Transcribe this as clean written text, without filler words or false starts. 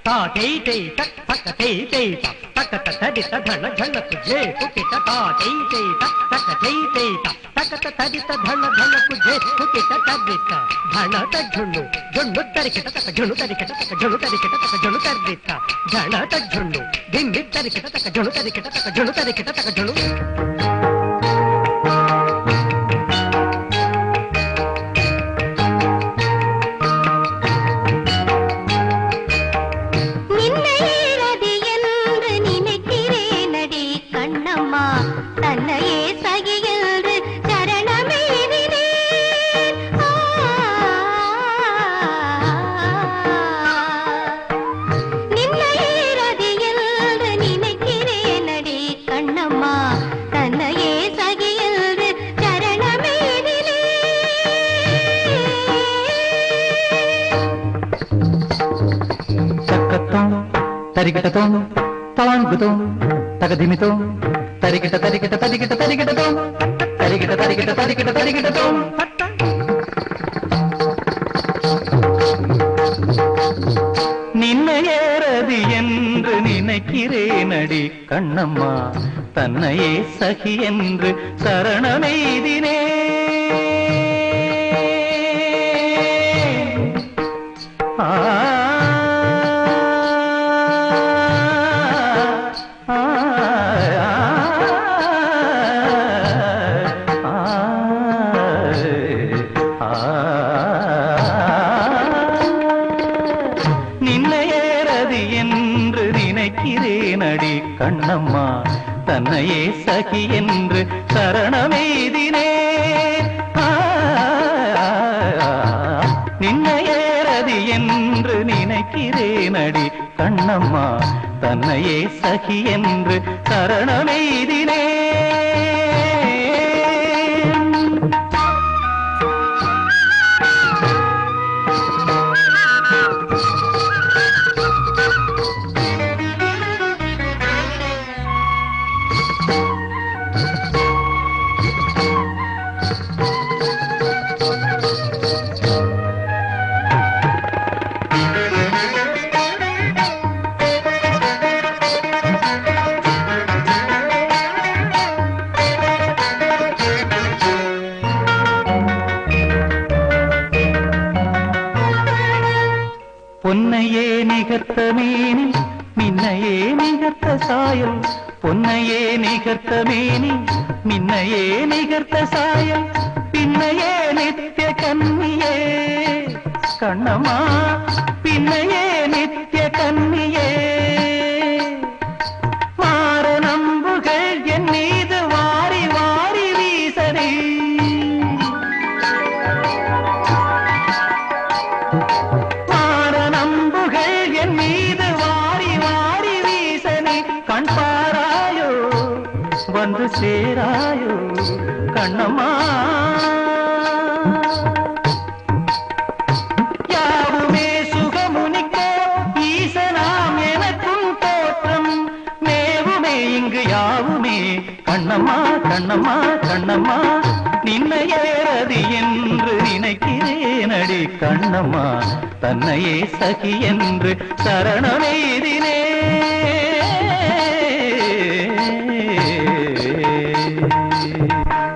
ताकई ते तक तकते ते तक तकदि तधन झन कुजे कुकित ताकई ते तक तकते ते तक तकदि तधन झन कुजे कुकित तदित धन तझुनु झुनु तरिकित तक झुनु तरिकित तक झुनु तरिकित तक झुनु तरिकित धन तझुनु धिम्मि तरिकित तक झुनु तरिकित तक झुनु तरिकित तक झुनु తరిగిటతో తలాంగుతో తగదిమితో తరిగిట తరిగిట తరిగిట తరిగిటతో తరిగిట తరిగిట తరిగిట తరిగిటతో நின்னையேறது என்று நினைக்கிறேனடி கண்ணம்மா தன்னையே சகி என்று சரணமெய்தினே நின்னையேறது என்று நினைக்கிறேனடி கண்ணம்மா தன்னையே சகி என்று சரணமெய்தினே நின்னையேறது என்று நினைக்கிறேனடி கண்ணம்மா தன்னையே சகி என்று சரணமெய்தினே பொன்னையே நிகர்த்த மேனி மின்னையே நிகர்த்த சாயல் பொன்னையே நிகர்த்த மேனி மின்னையே நிகர்த்த சாயல் பின்னையே நித்திய கன்னியே கண்ணம்மா பின்னையே நித்திய கன்னியே மாற நம்புகள் என் மீது வாரி வாரி வீசனே கண் பாராயோ வந்து சேராயோ கண்ணம்மா யாவுமே சுகமுனிக்கோ ஈசனாம் எனக்கும் தோற்றம் மேவுமே இங்கு யாவுமே கண்ணம்மா கண்ணம்மா கண்ணம்மா நின்னையேறது என்று நினைக்கிறேனடி கண்ணம்மா தன்னையே சகி என்று சரணமெய்தி